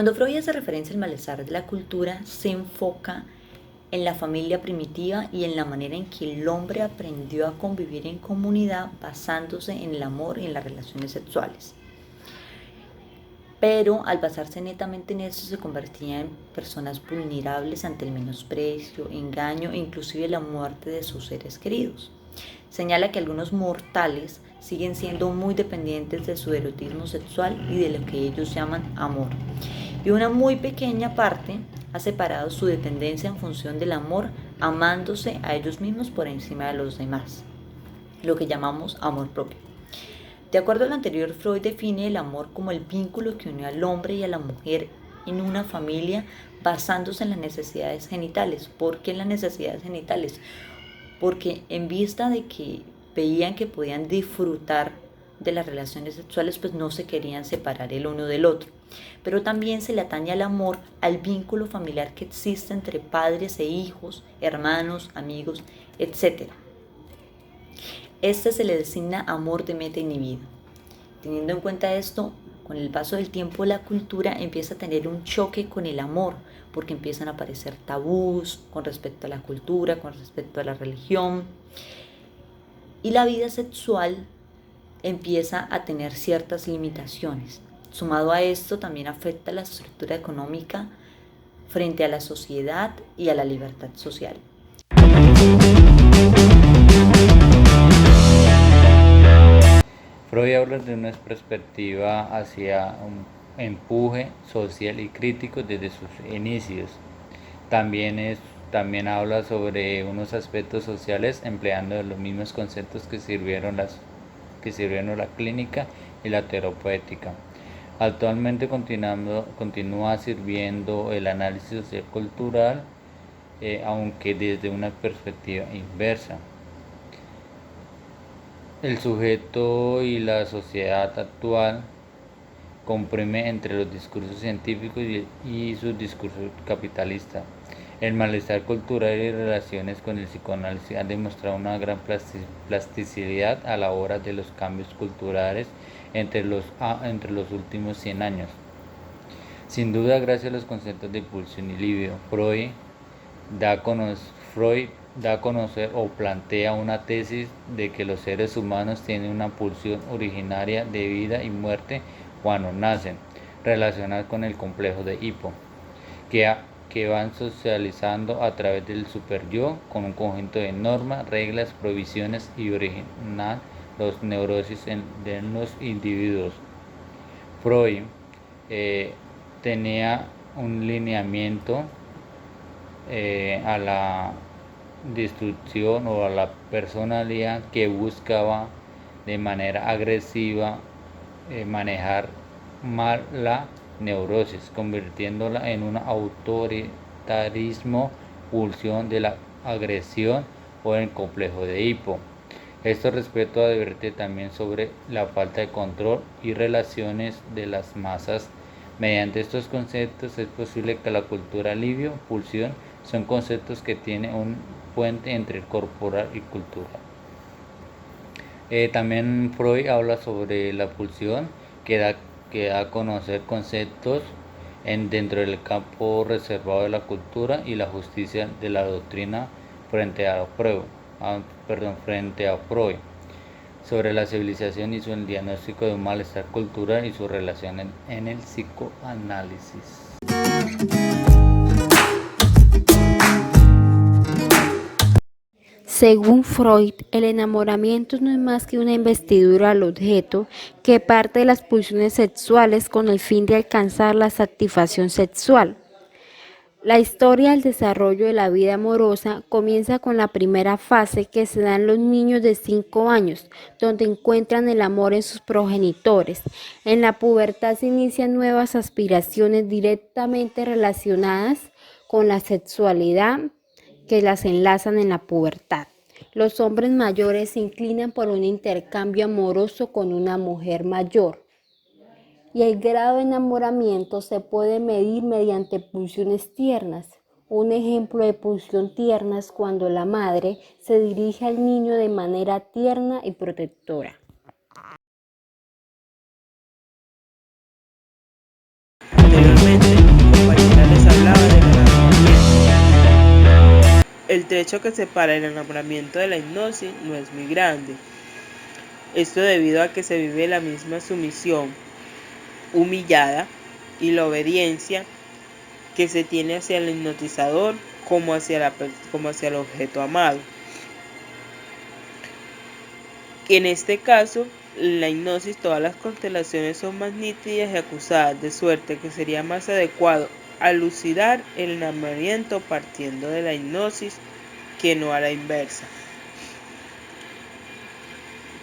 Cuando Freud hace referencia al malestar de la cultura, se enfoca en la familia primitiva y en la manera en que el hombre aprendió a convivir en comunidad basándose en el amor y en las relaciones sexuales. Pero al basarse netamente en eso se convertían en personas vulnerables ante el menosprecio, engaño e inclusive la muerte de sus seres queridos. Señala que algunos mortales siguen siendo muy dependientes de su erotismo sexual y de lo que ellos llaman amor. Y una muy pequeña parte ha separado su dependencia en función del amor, amándose a ellos mismos por encima de los demás, lo que llamamos amor propio. De acuerdo a lo anterior, Freud define el amor como el vínculo que unió al hombre y a la mujer en una familia basándose en las necesidades genitales. ¿Por qué en las necesidades genitales? Porque en vista de que veían que podían disfrutar de las relaciones sexuales, pues no se querían separar el uno del otro. Pero también se le atañe al amor, al vínculo familiar que existe entre padres e hijos, hermanos, amigos, etc. Este se le designa amor de meta inhibido. Teniendo en cuenta esto, con el paso del tiempo la cultura empieza a tener un choque con el amor, porque empiezan a aparecer tabús con respecto a la cultura, con respecto a la religión, y la vida sexual empieza a tener ciertas limitaciones. Sumado a esto, también afecta la estructura económica frente a la sociedad y a la libertad social. Freud habla de una perspectiva hacia un empuje social y crítico desde sus inicios. También habla sobre unos aspectos sociales empleando los mismos conceptos que sirvieron la clínica y la terapéutica. Actualmente continúa sirviendo el análisis social cultural, aunque desde una perspectiva inversa. El sujeto y la sociedad actual comprime entre los discursos científicos y su discurso capitalista. El malestar cultural y relaciones con el psicoanálisis han demostrado una gran plasticidad a la hora de los cambios culturales entre los últimos 100 años. Sin duda, gracias a los conceptos de pulsión y libido, Freud da a conocer o plantea una tesis de que los seres humanos tienen una pulsión originaria de vida y muerte cuando nacen, relacionada con el complejo de Edipo, que van socializando a través del superyo con un conjunto de normas, reglas, provisiones y originan los neurosis de los individuos. Freud tenía un lineamiento a la destrucción o a la personalidad que buscaba de manera agresiva manejar mal la neurosis, convirtiéndola en un autoritarismo, pulsión de la agresión o el complejo de Edipo. Esto respecto advierte también sobre la falta de control y relaciones de las masas. Mediante estos conceptos es posible que la cultura alivio, pulsión, son conceptos que tienen un puente entre corporal y cultural. También Freud habla sobre la pulsión, que da a conocer conceptos dentro del campo reservado de la cultura y la justicia de la doctrina frente a Freud, sobre la civilización y su diagnóstico de un malestar cultural y su relación en el psicoanálisis. Según Freud, el enamoramiento no es más que una investidura al objeto que parte de las pulsiones sexuales con el fin de alcanzar la satisfacción sexual. La historia del desarrollo de la vida amorosa comienza con la primera fase que se da en los niños de 5 años, donde encuentran el amor en sus progenitores. En la pubertad se inician nuevas aspiraciones directamente relacionadas con la sexualidad que las enlazan en la pubertad. Los hombres mayores se inclinan por un intercambio amoroso con una mujer mayor. Y el grado de enamoramiento se puede medir mediante pulsiones tiernas. Un ejemplo de pulsión tierna es cuando la madre se dirige al niño de manera tierna y protectora. Anteriormente El trecho que separa el enamoramiento de la hipnosis no es muy grande. Esto debido a que se vive la misma sumisión humillada y la obediencia que se tiene hacia el hipnotizador como hacia el objeto amado. En este caso, en la hipnosis todas las constelaciones son más nítidas y acusadas, de suerte que sería más adecuado elucidar el enamoramiento partiendo de la hipnosis que no a la inversa.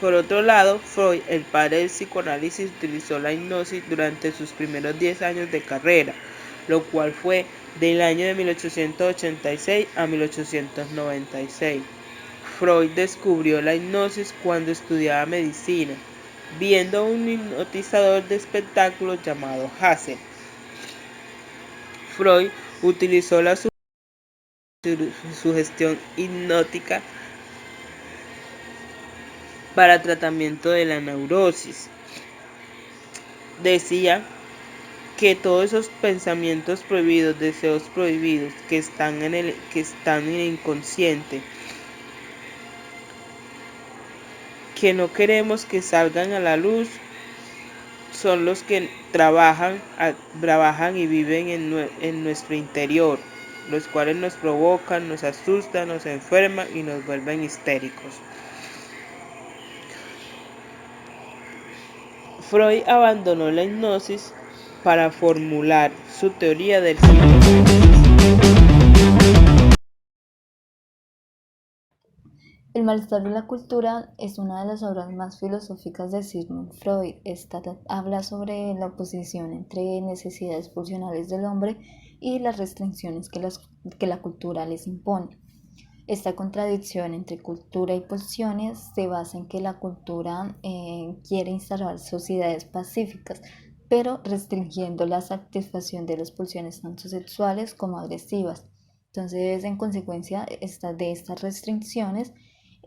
Por otro lado, Freud, el padre del psicoanálisis, utilizó la hipnosis durante sus primeros 10 años de carrera, lo cual fue del año de 1886 a 1896. Freud descubrió la hipnosis cuando estudiaba medicina, viendo a un hipnotizador de espectáculos llamado Hassel. Freud utilizó la sugestión hipnótica para tratamiento de la neurosis. Decía que todos esos pensamientos prohibidos, deseos prohibidos que están en el inconsciente, que no queremos que salgan a la luz, son los que trabajan y viven en nuestro interior, los cuales nos provocan, nos asustan, nos enferman y nos vuelven histéricos. Freud abandonó la hipnosis para formular su teoría del psicoanálisis. El malestar de la cultura es una de las obras más filosóficas de Sigmund Freud. Esta habla sobre la oposición entre necesidades pulsionales del hombre y las restricciones que la cultura les impone. Esta contradicción entre cultura y pulsiones se basa en que la cultura quiere instalar sociedades pacíficas, pero restringiendo la satisfacción de las pulsiones tanto sexuales como agresivas. Entonces, en consecuencia de estas restricciones,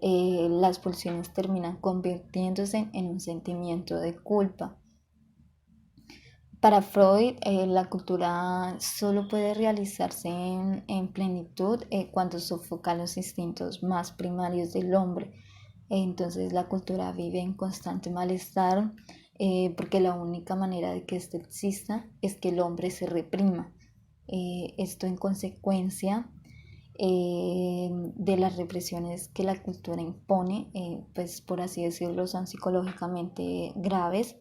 las pulsiones terminan convirtiéndose en un sentimiento de culpa. Para Freud, la cultura solo puede realizarse en plenitud cuando sofoca los instintos más primarios del hombre. Entonces la cultura vive en constante malestar porque la única manera de que esto exista es que el hombre se reprima. Esto en consecuencia de las represiones que la cultura impone, pues por así decirlo, son psicológicamente graves,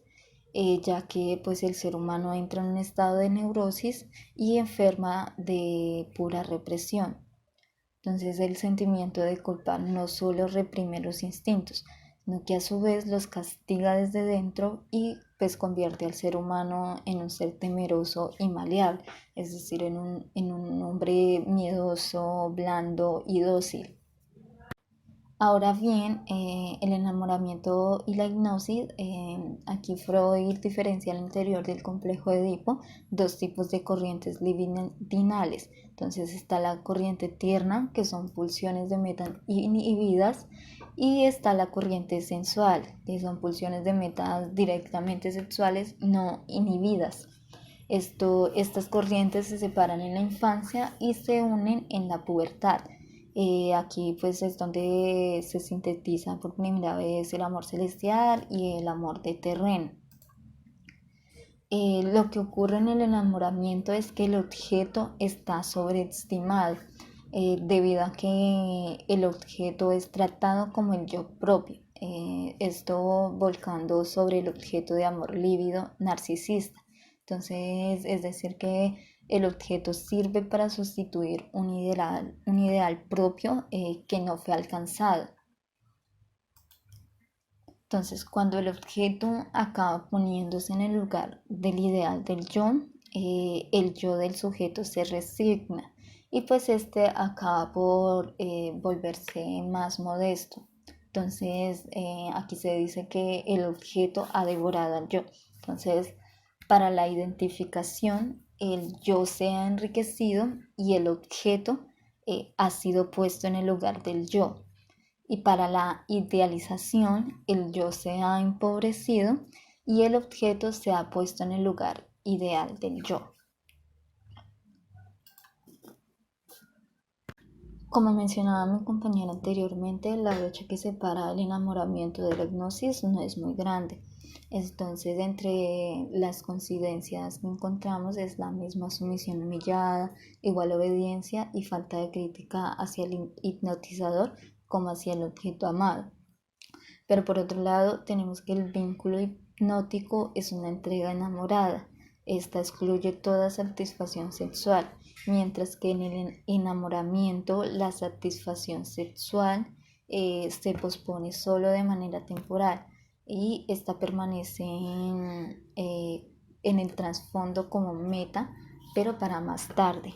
ya que pues el ser humano entra en un estado de neurosis y enferma de pura represión. Entonces el sentimiento de culpa no solo reprime los instintos, sino que a su vez los castiga desde dentro y pues convierte al ser humano en un ser temeroso y maleable, es decir, en un hombre miedoso, blando y dócil. Ahora bien, el enamoramiento y la hipnosis, aquí Freud diferencia al interior del complejo de Edipo dos tipos de corrientes libidinales. Entonces está la corriente tierna, que son pulsiones de meta inhibidas, y está la corriente sensual, que son pulsiones de metas directamente sexuales no inhibidas. Estas corrientes se separan en la infancia y se unen en la pubertad. Aquí pues es donde se sintetiza por primera vez el amor celestial y el amor de terreno. Lo que ocurre en el enamoramiento es que el objeto está sobreestimado debido a que el objeto es tratado como el yo propio. Esto volcando sobre el objeto de amor lívido narcisista. Entonces, es decir que el objeto sirve para sustituir un ideal propio que no fue alcanzado. Entonces, cuando el objeto acaba poniéndose en el lugar del ideal del yo, el yo del sujeto se resigna y pues este acaba por volverse más modesto. Entonces, aquí se dice que el objeto ha devorado al yo. Entonces, para la identificación, el yo se ha enriquecido y el objeto ha sido puesto en el lugar del yo. Y para la idealización, el yo se ha empobrecido y el objeto se ha puesto en el lugar ideal del yo. Como mencionaba mi compañera anteriormente, la brecha que separa el enamoramiento de la hipnosis no es muy grande. Entonces, entre las coincidencias que encontramos es la misma sumisión humillada, igual obediencia y falta de crítica hacia el hipnotizador como hacia el objeto amado. Pero por otro lado, tenemos que el vínculo hipnótico es una entrega enamorada. Esta excluye toda satisfacción sexual, mientras que en el enamoramiento la satisfacción sexual se pospone solo de manera temporal y esta permanece en el trasfondo como meta, pero para más tarde.